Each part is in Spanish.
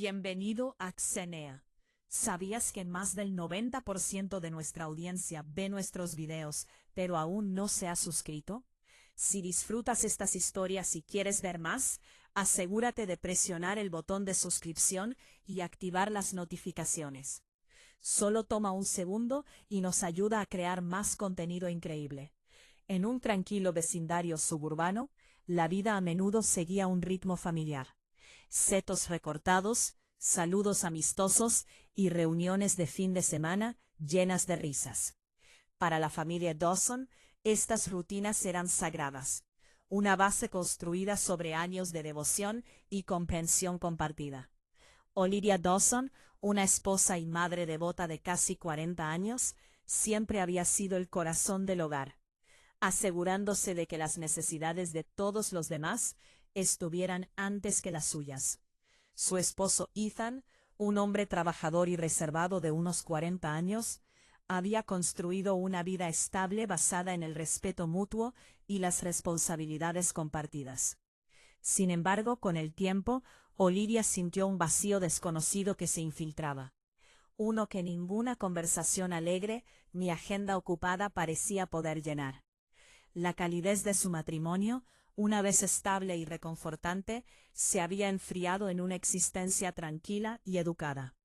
Bienvenido a Xenea. ¿Sabías que más del 90% de nuestra audiencia ve nuestros videos, pero aún no se ha suscrito? Si disfrutas estas historias y quieres ver más, asegúrate de presionar el botón de suscripción y activar las notificaciones. Solo toma un segundo y nos ayuda a crear más contenido increíble. En un tranquilo vecindario suburbano, la vida a menudo seguía un ritmo familiar. Setos recortados, saludos amistosos y reuniones de fin de semana llenas de risas. Para la familia Dawson, estas rutinas eran sagradas, una base construida sobre años de devoción y comprensión compartida. Olivia Dawson, una esposa y madre devota de casi 40 años, siempre había sido el corazón del hogar, asegurándose de que las necesidades de todos los demás estuvieran antes que las suyas. Su esposo Ethan, un hombre trabajador y reservado de unos 40 años, había construido una vida estable basada en el respeto mutuo y las responsabilidades compartidas. Sin embargo, con el tiempo, Olivia sintió un vacío desconocido que se infiltraba, uno que ninguna conversación alegre ni agenda ocupada parecía poder llenar. La calidez de su matrimonio, una vez estable y reconfortante, se había enfriado en una existencia tranquila y educada.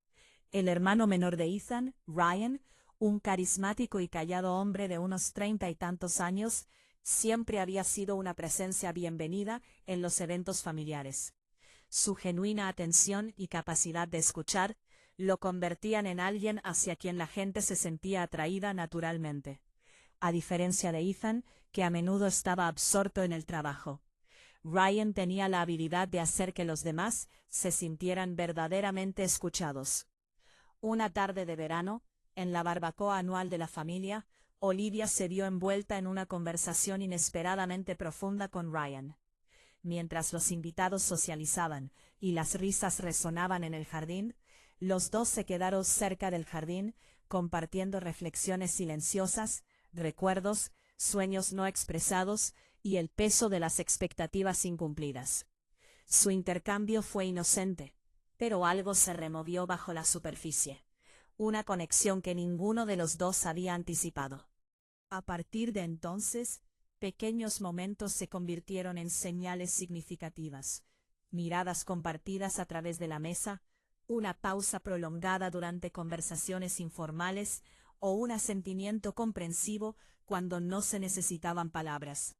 El hermano menor de Ethan, Ryan, un carismático y callado hombre de unos 30 y tantos años, siempre había sido una presencia bienvenida en los eventos familiares. Su genuina atención y capacidad de escuchar lo convertían en alguien hacia quien la gente se sentía atraída naturalmente. A diferencia de Ethan, que a menudo estaba absorto en el trabajo, Ryan tenía la habilidad de hacer que los demás se sintieran verdaderamente escuchados. Una tarde de verano, en la barbacoa anual de la familia, Olivia se vio envuelta en una conversación inesperadamente profunda con Ryan. Mientras los invitados socializaban y las risas resonaban en el jardín, los dos se quedaron cerca del jardín, compartiendo reflexiones silenciosas, recuerdos, sueños no expresados y el peso de las expectativas incumplidas. Su intercambio fue inocente, pero algo se removió bajo la superficie, una conexión que ninguno de los dos había anticipado. A partir de entonces, pequeños momentos se convirtieron en señales significativas, miradas compartidas a través de la mesa, una pausa prolongada durante conversaciones informales o un asentimiento comprensivo cuando no se necesitaban palabras.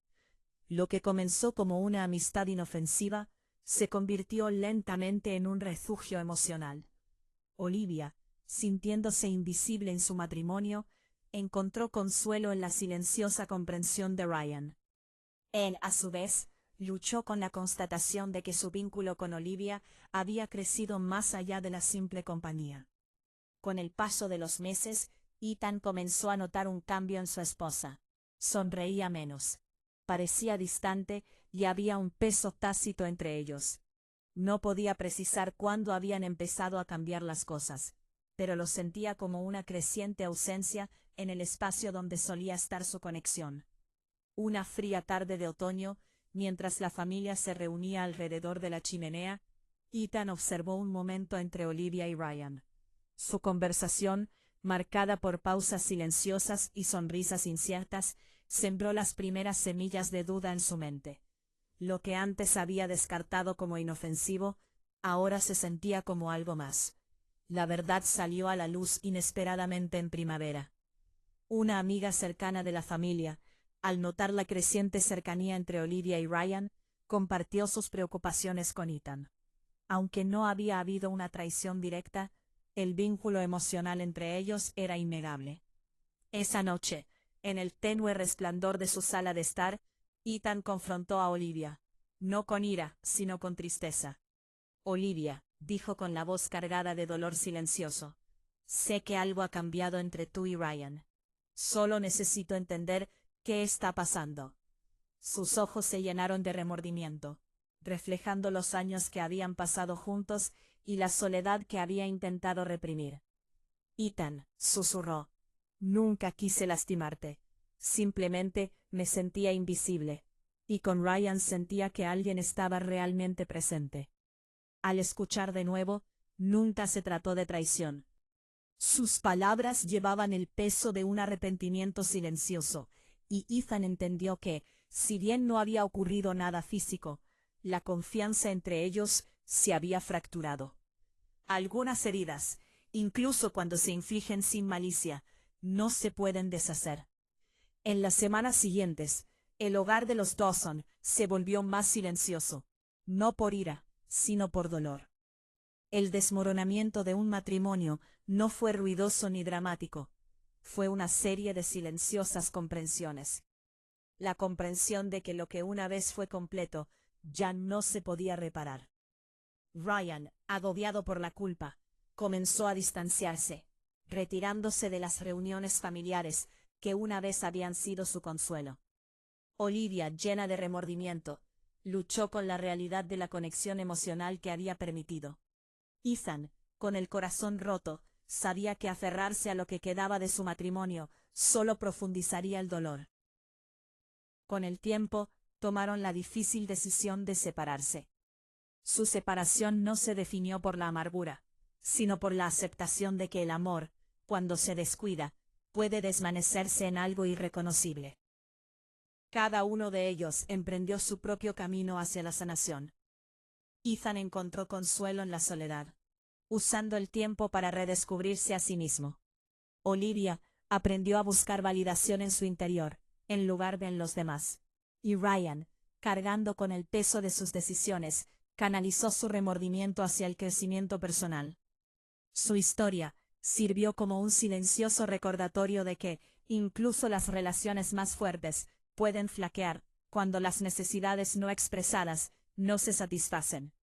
Lo que comenzó como una amistad inofensiva se convirtió lentamente en un refugio emocional. Olivia, sintiéndose invisible en su matrimonio, encontró consuelo en la silenciosa comprensión de Ryan. Él, a su vez, luchó con la constatación de que su vínculo con Olivia había crecido más allá de la simple compañía. Con el paso de los meses, Ethan comenzó a notar un cambio en su esposa. Sonreía menos, parecía distante y había un peso tácito entre ellos. No podía precisar cuándo habían empezado a cambiar las cosas, pero lo sentía como una creciente ausencia en el espacio donde solía estar su conexión. Una fría tarde de otoño, mientras la familia se reunía alrededor de la chimenea, Ethan observó un momento entre Olivia y Ryan. Su conversación, marcada por pausas silenciosas y sonrisas inciertas, sembró las primeras semillas de duda en su mente. Lo que antes había descartado como inofensivo, ahora se sentía como algo más. La verdad salió a la luz inesperadamente en primavera. Una amiga cercana de la familia, al notar la creciente cercanía entre Olivia y Ryan, compartió sus preocupaciones con Ethan. Aunque no había habido una traición directa, el vínculo emocional entre ellos era innegable. Esa noche, en el tenue resplandor de su sala de estar, Ethan confrontó a Olivia, no con ira, sino con tristeza. Olivia, dijo con la voz cargada de dolor silencioso, sé que algo ha cambiado entre tú y Ryan. Solo necesito entender qué está pasando. Sus ojos se llenaron de remordimiento, reflejando los años que habían pasado juntos y la soledad que había intentado reprimir. Ethan, susurró, nunca quise lastimarte. Simplemente me sentía invisible, y con Ryan sentía que alguien estaba realmente presente. Al escuchar de nuevo, Nunca se trató de traición. Sus palabras llevaban el peso de un arrepentimiento silencioso, y Ethan entendió que, si bien no había ocurrido nada físico, la confianza entre ellos se había fracturado. Algunas heridas, incluso cuando se infligen sin malicia, no se pueden deshacer. En las semanas siguientes, el hogar de los Dawson se volvió más silencioso, no por ira, sino por dolor. El desmoronamiento de un matrimonio no fue ruidoso ni dramático, fue una serie de silenciosas comprensiones. La comprensión de que lo que una vez fue completo ya no se podía reparar. Ryan, agobiado por la culpa, comenzó a distanciarse, retirándose de las reuniones familiares que una vez habían sido su consuelo. Olivia, llena de remordimiento, luchó con la realidad de la conexión emocional que había permitido. Ethan, con el corazón roto, sabía que aferrarse a lo que quedaba de su matrimonio solo profundizaría el dolor. Con el tiempo, tomaron la difícil decisión de separarse. Su separación no se definió por la amargura, sino por la aceptación de que el amor, cuando se descuida, puede desvanecerse en algo irreconocible. Cada uno de ellos emprendió su propio camino hacia la sanación. Ethan encontró consuelo en la soledad, usando el tiempo para redescubrirse a sí mismo. Olivia aprendió a buscar validación en su interior, en lugar de en los demás. Y Ryan, cargando con el peso de sus decisiones, canalizó su remordimiento hacia el crecimiento personal. Su historia sirvió como un silencioso recordatorio de que, incluso las relaciones más fuertes, pueden flaquear, cuando las necesidades no expresadas no se satisfacen.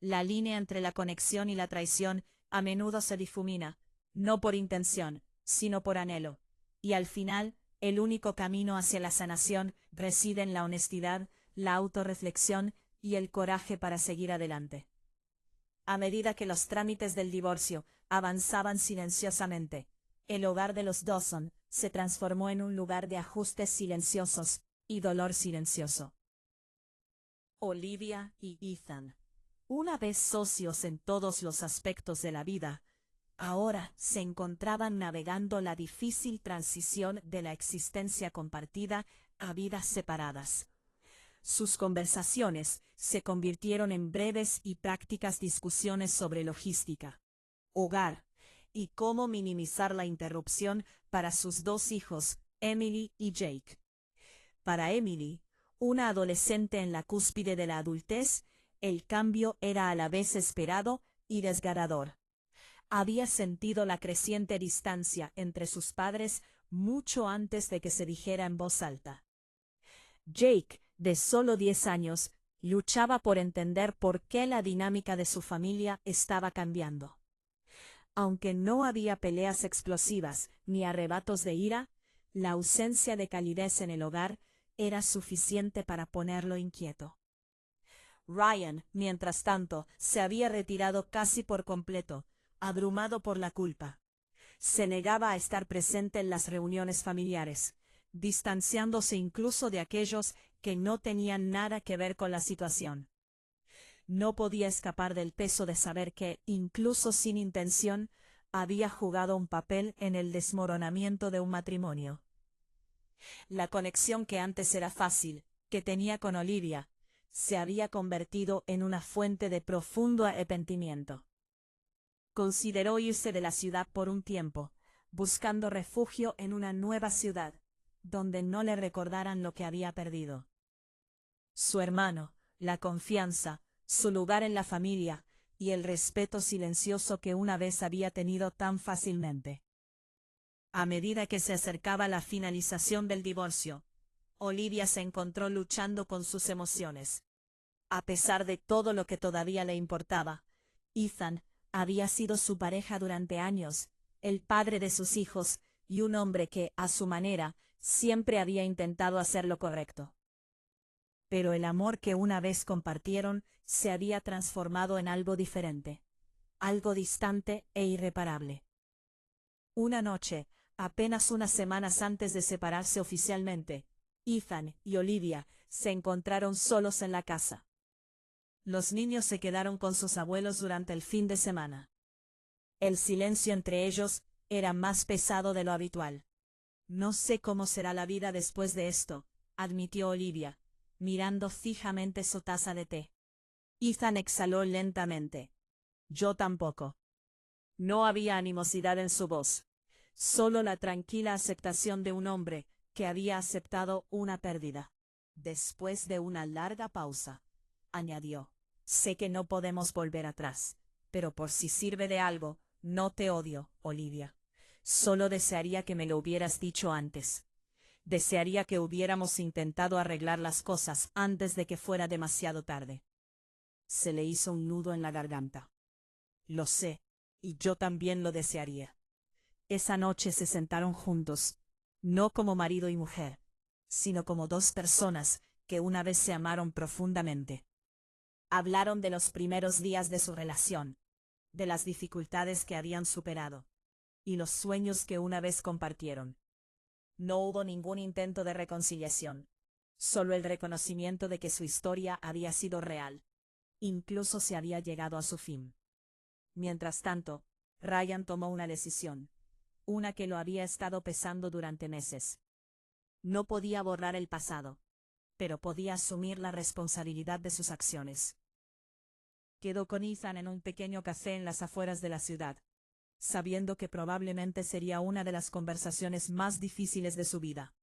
La línea entre la conexión y la traición a menudo se difumina, no por intención, sino por anhelo. Y al final, el único camino hacia la sanación reside en la honestidad, la autorreflexión y el coraje para seguir adelante. A medida que los trámites del divorcio avanzaban silenciosamente, el hogar de los Dawson se transformó en un lugar de ajustes silenciosos y dolor silencioso. Olivia y Ethan, una vez socios en todos los aspectos de la vida, ahora se encontraban navegando la difícil transición de la existencia compartida a vidas separadas. Sus conversaciones se convirtieron en breves y prácticas discusiones sobre logística, hogar, y cómo minimizar la interrupción para sus dos hijos, Emily y Jake. Para Emily, una adolescente en la cúspide de la adultez, el cambio era a la vez esperado y desgarrador. Había sentido la creciente distancia entre sus padres mucho antes de que se dijera en voz alta. Jake, de solo 10 años, luchaba por entender por qué la dinámica de su familia estaba cambiando. Aunque no había peleas explosivas ni arrebatos de ira, la ausencia de calidez en el hogar era suficiente para ponerlo inquieto. Ryan, mientras tanto, se había retirado casi por completo, abrumado por la culpa. Se negaba a estar presente en las reuniones familiares, distanciándose incluso de aquellos que no tenían nada que ver con la situación. No podía escapar del peso de saber que, incluso sin intención, había jugado un papel en el desmoronamiento de un matrimonio. La conexión que antes era fácil, que tenía con Olivia, se había convertido en una fuente de profundo arrepentimiento. Consideró irse de la ciudad por un tiempo, buscando refugio en una nueva ciudad, donde no le recordaran lo que había perdido. Su hermano, la confianza, su lugar en la familia y el respeto silencioso que una vez había tenido tan fácilmente. A medida que se acercaba la finalización del divorcio, Olivia se encontró luchando con sus emociones. A pesar de todo lo que todavía le importaba, Ethan había sido su pareja durante años, el padre de sus hijos y un hombre que, a su manera, siempre había intentado hacer lo correcto. Pero el amor que una vez compartieron se había transformado en algo diferente, algo distante e irreparable. Una noche, apenas unas semanas antes de separarse oficialmente, Ethan y Olivia se encontraron solos en la casa. Los niños se quedaron con sus abuelos durante el fin de semana. El silencio entre ellos era más pesado de lo habitual. No sé cómo será la vida después de esto, admitió Olivia, mirando fijamente su taza de té. Ethan exhaló lentamente. Yo tampoco. No había animosidad en su voz, solo la tranquila aceptación de un hombre que había aceptado una pérdida. Después de una larga pausa, añadió, sé que no podemos volver atrás, pero por si sirve de algo, no te odio, Olivia. Solo desearía que me lo hubieras dicho antes. Desearía que hubiéramos intentado arreglar las cosas antes de que fuera demasiado tarde. Se le hizo un nudo en la garganta. Lo sé, y yo también lo desearía. Esa noche se sentaron juntos, no como marido y mujer, sino como dos personas que una vez se amaron profundamente. Hablaron de los primeros días de su relación, de las dificultades que habían superado, y los sueños que una vez compartieron. No hubo ningún intento de reconciliación, solo el reconocimiento de que su historia había sido real. Incluso se había llegado a su fin. Mientras tanto, Ryan tomó una decisión, una que lo había estado pesando durante meses. No podía borrar el pasado, pero podía asumir la responsabilidad de sus acciones. Quedó con Ethan en un pequeño café en las afueras de la ciudad, sabiendo que probablemente sería una de las conversaciones más difíciles de su vida.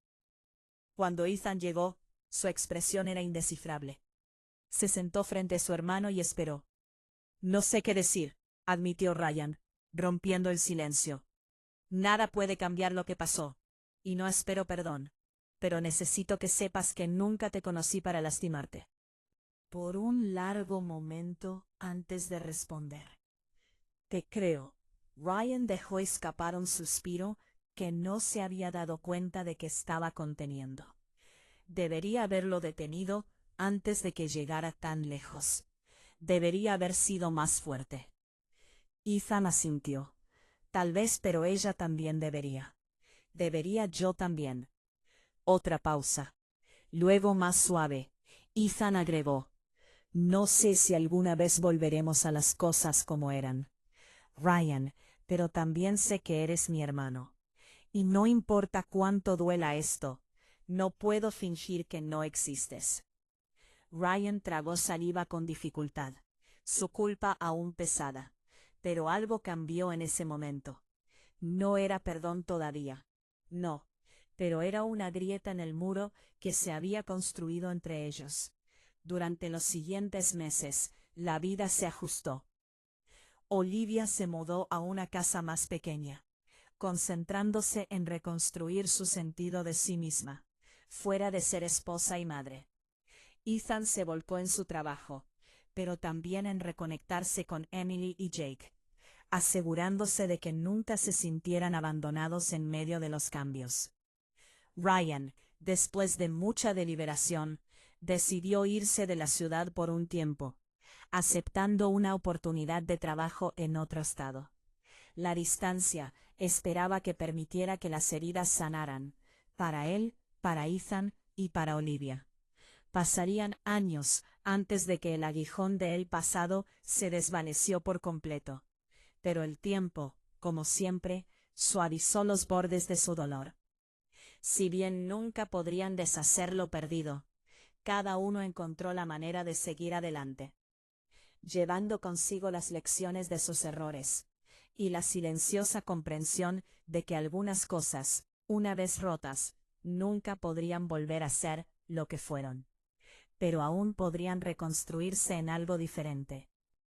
Cuando Ethan llegó, su expresión era indescifrable. Se sentó frente a su hermano y esperó. No sé qué decir, admitió Ryan, rompiendo el silencio. Nada puede cambiar lo que pasó, y no espero perdón, pero necesito que sepas que nunca te conocí para lastimarte. Por un largo momento antes de responder. Te creo. Ryan dejó escapar un suspiro que no se había dado cuenta de que estaba conteniendo. Debería haberlo detenido antes de que llegara tan lejos. Debería haber sido más fuerte. Ethan asintió. Tal vez, pero ella también debería. Debería yo también. Otra pausa. Luego más suave. Ethan agregó. No sé si alguna vez volveremos a las cosas como eran, Ryan, pero también sé que eres mi hermano. Y no importa cuánto duela esto, no puedo fingir que no existes. Ryan tragó saliva con dificultad, su culpa aún pesada, pero algo cambió en ese momento. No era perdón todavía, no, pero era una grieta en el muro que se había construido entre ellos. Durante los siguientes meses, la vida se ajustó. Olivia se mudó a una casa más pequeña, concentrándose en reconstruir su sentido de sí misma, fuera de ser esposa y madre. Ethan se volcó en su trabajo, pero también en reconectarse con Emily y Jake, asegurándose de que nunca se sintieran abandonados en medio de los cambios. Ryan, después de mucha deliberación, decidió irse de la ciudad por un tiempo, aceptando una oportunidad de trabajo en otro estado. La distancia esperaba que permitiera que las heridas sanaran, para él, para Ethan y para Olivia. Pasarían años antes de que el aguijón del pasado se desvaneció por completo, pero el tiempo, como siempre, suavizó los bordes de su dolor. Si bien nunca podrían deshacer lo perdido, cada uno encontró la manera de seguir adelante, llevando consigo las lecciones de sus errores, y la silenciosa comprensión de que algunas cosas, una vez rotas, nunca podrían volver a ser lo que fueron. Pero aún podrían reconstruirse en algo diferente.